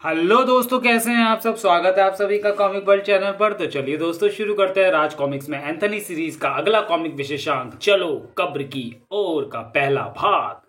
Hello दोस्तों, कैसे हैं आप सब। स्वागत है आप सभी का कॉमिक वर्ल्ड चैनल पर। तो चलिए दोस्तों, शुरू करते हैं राज कॉमिक्स में एंथनी सीरीज का अगला कॉमिक विशेषांक चलो कब्र की ओर का पहला भाग।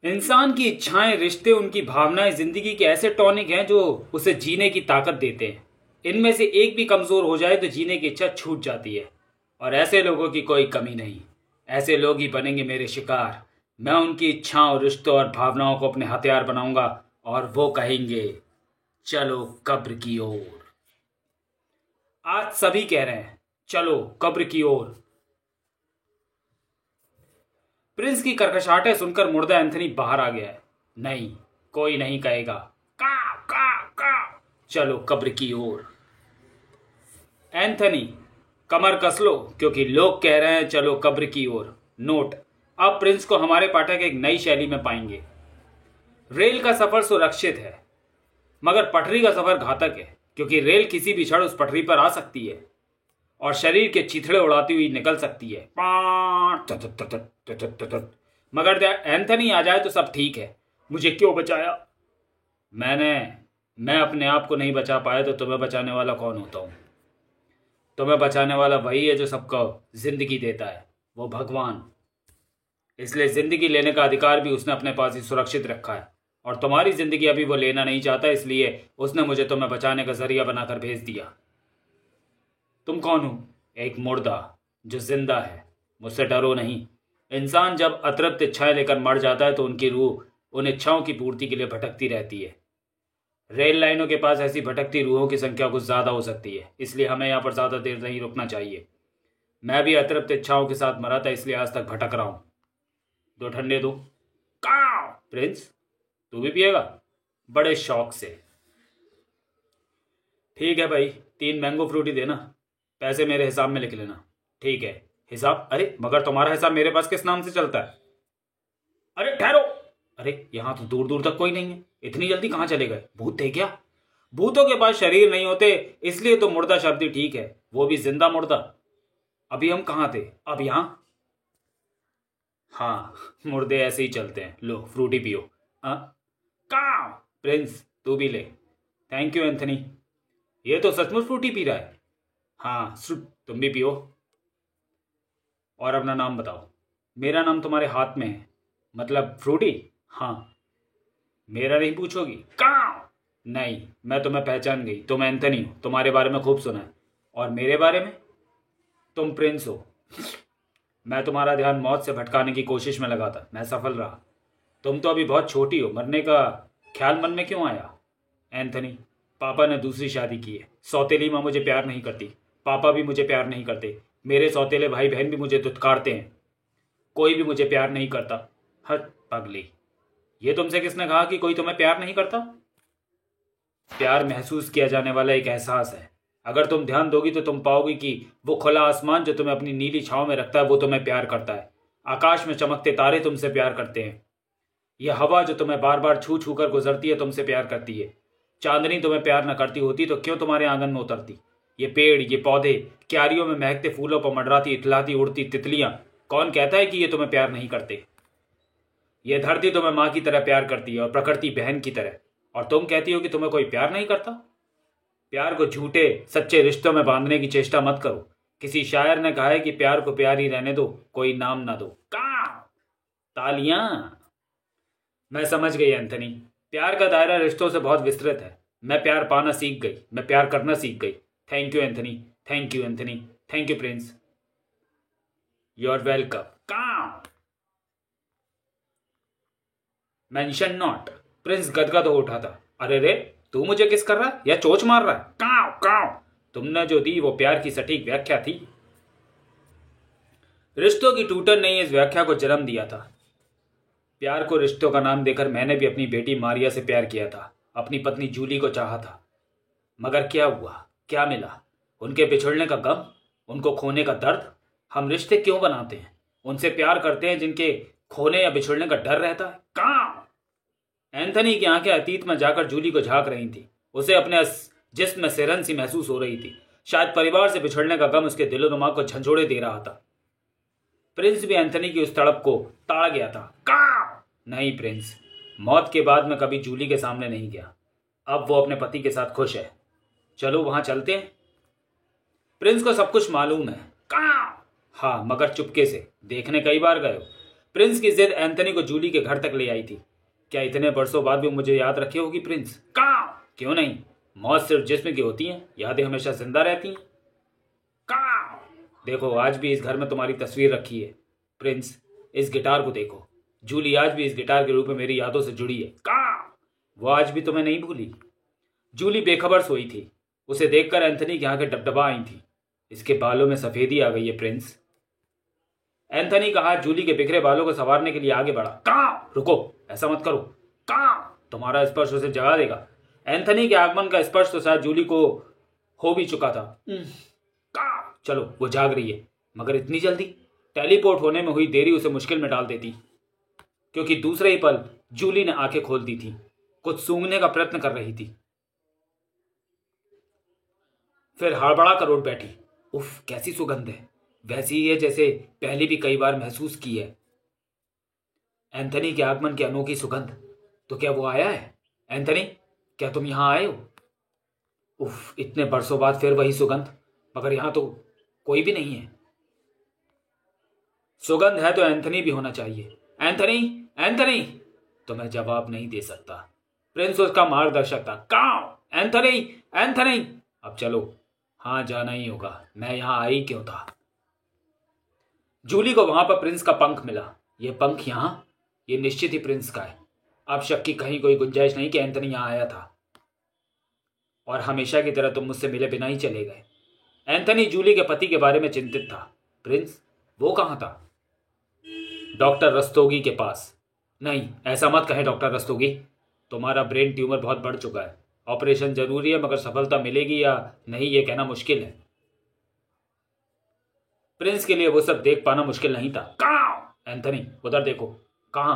इंसान की इच्छाएं, रिश्ते, उनकी भावनाएं जिंदगी के ऐसे टॉनिक हैं जो उसे जीने की ताकत देते हैं। इनमें से एक भी कमजोर हो जाए तो जीने की इच्छा छूट जाती है, और ऐसे लोगों की कोई कमी नहीं। ऐसे लोग ही बनेंगे मेरे शिकार। मैं उनकी इच्छाओं, रिश्तों और भावनाओं को अपने हथियार बनाऊंगा, और वो कहेंगे चलो कब्र की ओर। आज सभी कह रहे हैं चलो कब्र की ओर। प्रिंस की करकशाहटें सुनकर मुर्दा एंथनी बाहर आ गया है। नहीं, कोई नहीं कहेगा काव काव काव, चलो कब्र की ओर। एंथनी, कमर कस लो, क्योंकि लोग कह रहे हैं चलो कब्र की ओर। नोट, अब प्रिंस को हमारे पाठक एक नई शैली में पाएंगे। रेल का सफर सुरक्षित है, मगर पटरी का सफर घातक है, क्योंकि रेल किसी भी क्षण उस पटरी पर आ सकती है और शरीर के चिथड़े उड़ाती हुई निकल सकती है। मगर एंथनी आ जाए तो सब ठीक है। मुझे क्यों बचाया? मैं अपने आप को नहीं बचा पाया तो तुम्हें बचाने वाला कौन होता हूं? तुम्हें बचाने वाला वही है जो सबको जिंदगी देता है, वो भगवान। इसलिए जिंदगी लेने का अधिकार भी उसने अपने पास ही सुरक्षित रखा है, और तुम्हारी जिंदगी अभी वो लेना नहीं चाहता, इसलिए उसने मुझे तुम्हें बचाने का जरिया बनाकर भेज दिया। तुम कौन हो? एक मुर्दा जो जिंदा है। मुझसे डरो नहीं। इंसान जब अतृप्त इच्छाएं लेकर मर जाता है तो उनकी रूह उन इच्छाओं की पूर्ति के लिए भटकती रहती है। रेल लाइनों के पास ऐसी भटकती रूहों की संख्या कुछ ज्यादा हो सकती है, इसलिए हमें यहाँ पर ज्यादा देर नहीं रुकना चाहिए। मैं भी अतृप्त इच्छाओं के साथ मरा था, इसलिए आज तक भटक रहा हूं। दो ठंडे दो। काव। प्रिंस, तू भी पिएगा? बड़े शौक से। ठीक है भाई, 3 मैंगो फ्रूटी देना। पैसे मेरे हिसाब में लिख लेना। ठीक है। हिसाब? अरे मगर तुम्हारा हिसाब मेरे पास किस नाम से चलता है? अरे ठहरो। अरे यहाँ तो दूर दूर तक कोई नहीं है, इतनी जल्दी कहाँ चले गए? भूत थे क्या? भूतों के पास शरीर नहीं होते, इसलिए तो मुर्दा शब्द ही ठीक है, वो भी जिंदा मुर्दा। अभी हम कहाँ थे? अब यहाँ। हाँ, मुर्दे ऐसे ही चलते हैं। लो फ्रूटी पियो। हाँ। काव। प्रिंस, तू भी ले। Thank you Anthony. ये तो सचमुच फ्रूटी पी रहा है। हाँ, तुम भी पियो। और अपना नाम बताओ। मेरा नाम तुम्हारे हाथ में है। मतलब फ्रूटी? हाँ। मेरा नहीं पूछोगी? काव। नहीं, मैं तुम्हें पहचान गई। तुम एंथनी हो, तुम्हारे बारे में खूब सुना है। और मेरे बारे में? तुम प्रिंस हो। मैं तुम्हारा ध्यान मौत से भटकाने की कोशिश में लगा था, मैं सफल रहा। तुम तो अभी बहुत छोटी हो, मरने का ख्याल मन में क्यों आया? एंथनी, पापा ने दूसरी शादी की है। सौतेली माँ मुझे प्यार नहीं करती, पापा भी मुझे प्यार नहीं करते, मेरे सौतेले भाई बहन भी मुझे दुत्कारते हैं। कोई भी मुझे प्यार नहीं करता। हट पगली, ये तुमसे किसने कहा कि कोई तुम्हें प्यार नहीं करता? प्यार महसूस किया जाने वाला एक एहसास है। अगर तुम ध्यान दोगी तो तुम पाओगी कि वो खुला आसमान जो तुम्हें अपनी नीली छांव में रखता है वो तुम्हें प्यार करता है। आकाश में चमकते तारे तुमसे प्यार करते हैं। यह हवा जो तुम्हें बार बार छू छू कर गुजरती है तुमसे प्यार करती है। चांदनी तुम्हें प्यार न करती होती तो क्यों तुम्हारे आंगन में उतरती? ये पेड़, ये पौधे, क्यारियों में महकते फूलों पर मंडराती इतलाती उड़ती तितलियां, कौन कहता है कि ये तुम्हें प्यार नहीं करते? यह धरती तुम्हें माँ की तरह प्यार करती है और प्रकृति बहन की तरह, और तुम कहती हो कि तुम्हें कोई प्यार नहीं करता? प्यार को झूठे सच्चे रिश्तों में बांधने की चेष्टा मत करो। किसी शायर ने कहा है कि प्यार को प्यार ही रहने दो, कोई नाम ना दो। का तालियां। मैं समझ गई एंथनी। प्यार का दायरा रिश्तों से बहुत विस्तृत है। मैं प्यार पाना सीख गई, मैं प्यार करना सीख गई। Thank you Anthony, thank you Anthony, thank you Prince. You are welcome. का मेंशन नॉट। प्रिंस गदगद हो उठा था। अरे रे, तू मुझे किस कर रहा है या चोच मार रहा है? काव काव। तुमने जो दी वो प्यार की सटीक व्याख्या थी। रिश्तों की टूटन ने इस व्याख्या को जन्म दिया था। प्यार को रिश्तों का नाम देकर मैंने भी अपनी बेटी मारिया से प्यार किया था, अपनी पत्नी जूली को चाहा था। मगर क्या हुआ, क्या मिला? उनके बिछड़ने का गम, उनको खोने का दर्द। हम रिश्ते क्यों बनाते हैं? उनसे प्यार करते हैं जिनके खोने या बिछड़ने का डर रहता है। कहाँ? एंथनी की आंखें अतीत में जाकर जूली को झांक रही थी। उसे अपने जिस्म में सिरहन सी महसूस हो रही थी। शायद परिवार से बिछड़ने का गम उसके दिलो दिमाग को झंझोड़े दे रहा था। प्रिंस भी एंथनी की उस तड़प को ताड़ गया था। काव! नहीं प्रिंस, मौत के बाद मैं कभी जूली के सामने नहीं गया। अब वो अपने पति के साथ खुश है। चलो वहां चलते हैं। प्रिंस को सब कुछ मालूम है। काव! हाँ, मगर चुपके से। देखने कई बार गए हो। प्रिंस की जिद एंथनी को जूली के घर तक ले आई थी। क्या इतने बरसों बाद भी मुझे याद रखी होगी प्रिंस? काव! क्यों नहीं, मौत सिर्फ जिस्म की होती है, यादें हमेशा जिंदा रहती हैं। काव! देखो, आज भी इस घर में तुम्हारी तस्वीर रखी है। प्रिंस, इस गिटार को देखो। जूली आज भी इस गिटार के रूप में मेरी यादों से जुड़ी है। काव! वो आज भी तुम्हें नहीं भूली। जूली बेखबर सोई थी। उसे देखकर एंथनी की आंखें डबडबा आई थी। इसके बालों में सफेदी आ गई है प्रिंस। एंथनी का हाथ जूली के बिखरे बालों को संवारने के लिए आगे बढ़ा। काव! रुको, ऐसा मत करो। काव! तुम्हारा स्पर्श उसे जगा देगा। एंथनी के आगमन का स्पर्श तो शायद जूली को हो भी चुका था। काव! चलो, वो जाग रही है, मगर इतनी जल्दी? टेलीपोर्ट होने में हुई देरी उसे मुश्किल में डाल देती, क्योंकि दूसरे ही पल जूली ने आंखें खोल दी थी। कुछ सूंघने का प्रयत्न कर रही थी, फिर हड़बड़ा कर उठ बैठी। उफ, कैसी सुगंध है! वैसी ही है जैसे पहले भी कई बार महसूस की है। एंथनी के आगमन की अनोखी सुगंध। तो क्या वो आया है? एंथनी, क्या तुम यहां आए हो? उफ, इतने बरसों बाद फिर वही सुगंध, मगर यहां तो कोई भी नहीं है। सुगंध है तो एंथनी भी होना चाहिए। Anthony, Anthony! तो मैं जवाब नहीं दे सकता। प्रिंस उसका मार्गदर्शक था। काव! Anthony, Anthony! अब चलो, हाँ जाना ही होगा। मैं यहां आई क्यों था? जूली को वहां पर प्रिंस का पंख मिला। ये पंख यहां, ये निश्चित ही प्रिंस का है। अब शक की कहीं कोई गुंजाइश नहीं कि एंथनी यहां आया था, और हमेशा की तरह तुम मुझसे मिले बिना ही चले गए। एंथनी जूली के पति के बारे में चिंतित था। प्रिंस, वो कहां था? डॉक्टर रस्तोगी के पास। नहीं, ऐसा मत कहें डॉक्टर रस्तोगी। तुम्हारा ब्रेन ट्यूमर बहुत बढ़ चुका है। ऑपरेशन जरूरी है, मगर सफलता मिलेगी या नहीं ये कहना मुश्किल है। प्रिंस के लिए वो सब देख पाना मुश्किल नहीं था। काव! एंथनी, उधर देखो। कहां?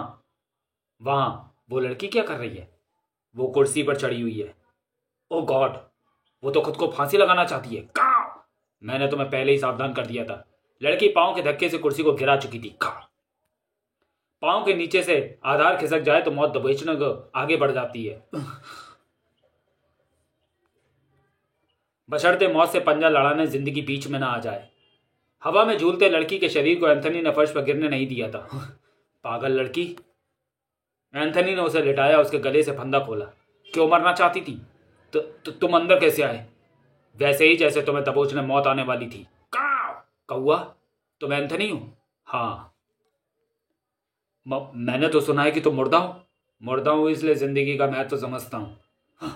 वहां। वो लड़की क्या कर रही है? वो कुर्सी पर चढ़ी हुई है। ओ गॉड, वो तो खुद को फांसी लगाना चाहती है। काव! मैंने तुम्हें पहले ही सावधान कर दिया था। लड़की पांव के धक्के से कुर्सी को गिरा चुकी थी। काव! पांव के नीचे से आधार खिसक जाए तो मौत दबोचने को आगे बढ़ जाती है, बशर्ते मौत से पंजा लड़ाने जिंदगी बीच में ना आ जाए। हवा में झूलते लड़की के शरीर को एंथनी ने फर्श पर गिरने नहीं दिया था। पागल लड़की। एंथनी ने उसे लिटाया, उसके गले से फंदा खोला। क्यों मरना चाहती थी? तो तुम अंदर कैसे आए? वैसे ही जैसे तुम्हें दबोचने मौत आने वाली थी। काव! कौआ, तुम एंथनी हो? हाँ। मैंने तो सुना है कि तुम मुर्दा हो। मुर्दा हूं इसलिए जिंदगी का महत्व तो समझता हूं।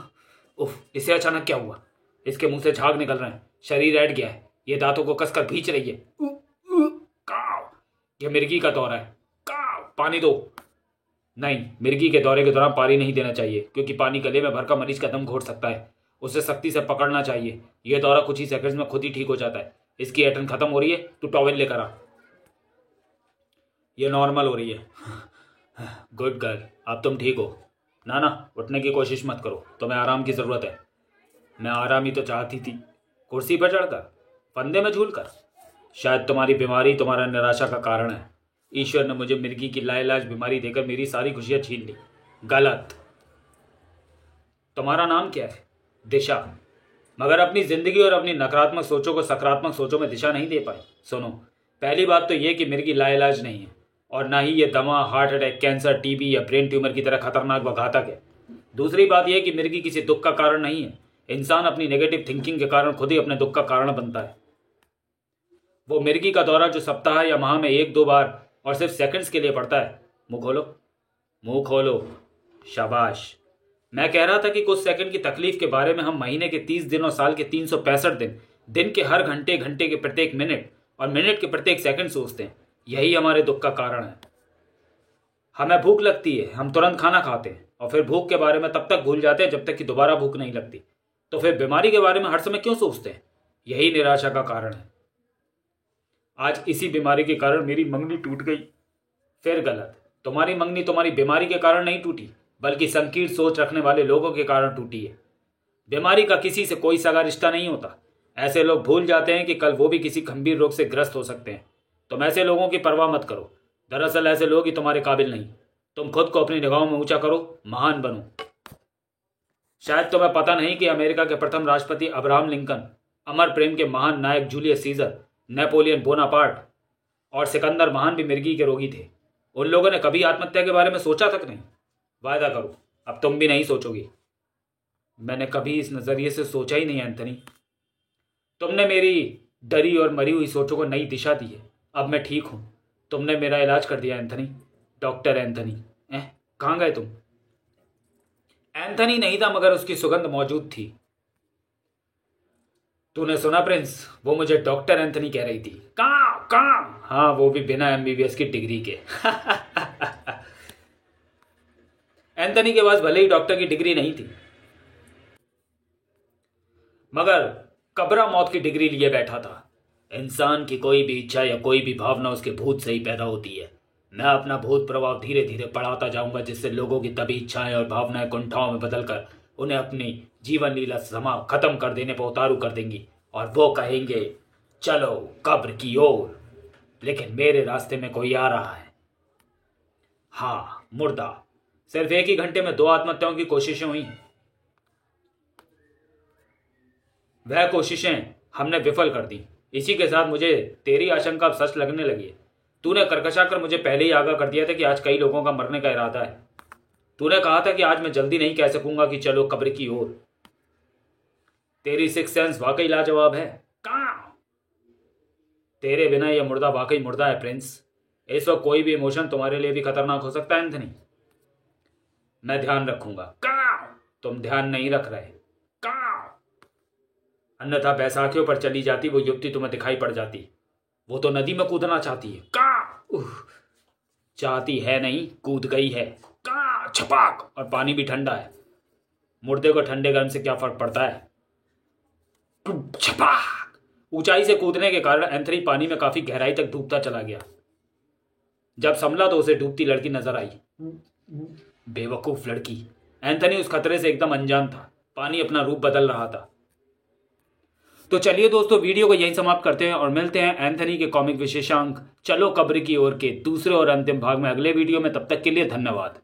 उफ, इसे अचानक क्या हुआ? इसके मुंह से झाग निकल रहे हैं, शरीर ऐठ गया है, ये दांतों को कसकर खींच रही है। काव! ये मिर्गी का दौरा है। काव! पानी दो। नहीं, मिर्गी के दौरे के दौरान पानी नहीं देना चाहिए, क्योंकि पानी गले में भरकर मरीज का दम घोट सकता है। उसे सख्ती से पकड़ना चाहिए। यह दौरा कुछ ही सेकंड्स में खुद ही ठीक हो जाता है। इसकी ऐठन खत्म हो रही है, तू टॉवेल लेकर आ। ये नॉर्मल हो रही है। गुड गर्ल, अब तुम ठीक हो। ना ना, उठने की कोशिश मत करो, तुम्हें आराम की जरूरत है। मैं आराम ही तो चाहती थी, कुर्सी पर चढ़कर, फंदे में झूलकर। शायद तुम्हारी बीमारी तुम्हारा निराशा का कारण है। ईश्वर ने मुझे मिर्गी की लाइलाज बीमारी देकर मेरी सारी खुशियां छीन ली। गलत। तुम्हारा नाम क्या है? दिशा। मगर अपनी जिंदगी और अपनी नकारात्मक सोचों को सकारात्मक सोचों में दिशा नहीं दे पाए। सुनो, पहली बात तो यह कि मिर्गी लाइलाज नहीं है, और ना ही ये दमा, हार्ट अटैक, कैंसर, टीबी या ब्रेन ट्यूमर की तरह खतरनाक व घातक है। दूसरी बात यह कि मिर्गी किसी दुख का कारण नहीं है। इंसान अपनी नेगेटिव थिंकिंग के कारण खुद ही अपने दुख का कारण बनता है। वो मिर्गी का दौरा जो सप्ताह या माह में 1-2 बार और सिर्फ सेकंड्स के लिए पड़ता है। मुंह खोलो, मुंह खोलो। शाबाश। मैं कह रहा था कि कुछ सेकंड की तकलीफ के बारे में हम महीने के 30 दिन और साल के 365 दिन, दिन के हर घंटे, घंटे के प्रत्येक मिनट और मिनट के प्रत्येक सेकंड सोचते हैं। यही हमारे दुख का कारण है। हमें भूख लगती है, हम तुरंत खाना खाते हैं, और फिर भूख के बारे में तब तक भूल जाते हैं जब तक कि दोबारा भूख नहीं लगती। तो फिर बीमारी के बारे में हर समय क्यों सोचते हैं? यही निराशा का कारण है। आज इसी बीमारी के कारण मेरी मंगनी टूट गई। फिर गलत। तुम्हारी मंगनी तुम्हारी बीमारी के कारण नहीं टूटी, बल्कि संकीर्ण सोच रखने वाले लोगों के कारण टूटी है। बीमारी का किसी से कोई सगा रिश्ता नहीं होता। ऐसे लोग भूल जाते हैं कि कल वो भी किसी गंभीर रोग से ग्रस्त हो सकते हैं। तुम ऐसे लोगों की परवाह मत करो। दरअसल ऐसे लोग ही तुम्हारे काबिल नहीं। तुम खुद को अपनी निगाहों में ऊंचा करो, महान बनो। शायद तुम्हें पता नहीं कि अमेरिका के प्रथम राष्ट्रपति अब्राहम लिंकन, अमर प्रेम के महान नायक जूलियस सीजर, नेपोलियन बोनापार्ट और सिकंदर महान भी मिर्गी के रोगी थे। उन लोगों ने कभी आत्महत्या के बारे में सोचा तक नहीं। वायदा करो अब तुम भी नहीं सोचोगी। मैंने कभी इस नजरिए से सोचा ही नहीं एंथनी। तुमने मेरी डरी और मरी हुई सोचों को नई दिशा दी है। अब मैं ठीक हूं। तुमने मेरा इलाज कर दिया एंथनी, डॉक्टर एंथनी। कहाँ गए तुम? एंथनी नहीं था मगर उसकी सुगंध मौजूद थी। तूने सुना प्रिंस, वो मुझे डॉक्टर एंथनी कह रही थी। कहाँ? हाँ, वो भी बिना एमबीबीएस की डिग्री के। एंथनी के पास भले ही डॉक्टर की डिग्री नहीं थी मगर कब्रा मौत की डिग्री लिए बैठा था। इंसान की कोई भी इच्छा या कोई भी भावना उसके भूत से ही पैदा होती है। मैं अपना भूत प्रभाव धीरे धीरे बढ़ाता जाऊंगा, जिससे लोगों की तभी इच्छाएं और भावनाएं कुंठाओं में बदलकर उन्हें अपनी जीवन लीला समा खत्म कर देने पर उतारू कर देंगी और वो कहेंगे चलो कब्र की ओर। लेकिन मेरे रास्ते में कोई आ रहा है। हाँ, मुर्दा। सिर्फ एक ही घंटे में 2 आत्महत्याओं की कोशिशें हुई। वह कोशिशें हमने विफल कर दी। इसी के साथ मुझे तेरी आशंका अब सच लगने लगी है। तूने करकशा कर मुझे पहले ही आगाह कर दिया था कि आज कई लोगों का मरने का इरादा है। तूने कहा था कि आज मैं जल्दी नहीं कह सकूंगा कि चलो कब्र की ओर। तेरी सिक्स सेंस वाकई लाजवाब है। कहाँ? तेरे बिना यह मुर्दा वाकई मुर्दा है प्रिंस। इस वक्त कोई भी इमोशन तुम्हारे लिए भी खतरनाक हो सकता है एंथनी। मैं ध्यान रखूंगा। कहाँ? तुम ध्यान नहीं रख रहे। कहाँ? अन्यथा बैसाखियों पर चली जाती वो युवती तुम्हें दिखाई पड़ जाती। वो तो नदी में कूदना चाहती है। कहाँ? चाहती है नहीं, कूद गई है। कहाँ? छपाक। और पानी भी ठंडा है। मुर्दे को ठंडे गर्म से क्या फर्क पड़ता है? छपाक। ऊंचाई से कूदने के कारण एंथनी पानी में काफी गहराई तक डूबता चला गया। जब संभला तो उसे डूबती लड़की नजर आई। बेवकूफ लड़की। एंथनी उस खतरे से एकदम अनजान था। पानी अपना रूप बदल रहा था। तो चलिए दोस्तों, वीडियो को यहीं समाप्त करते हैं और मिलते हैं एंथनी के कॉमिक विशेषांक चलो कब्र की ओर के दूसरे और अंतिम भाग में अगले वीडियो में। तब तक के लिए धन्यवाद।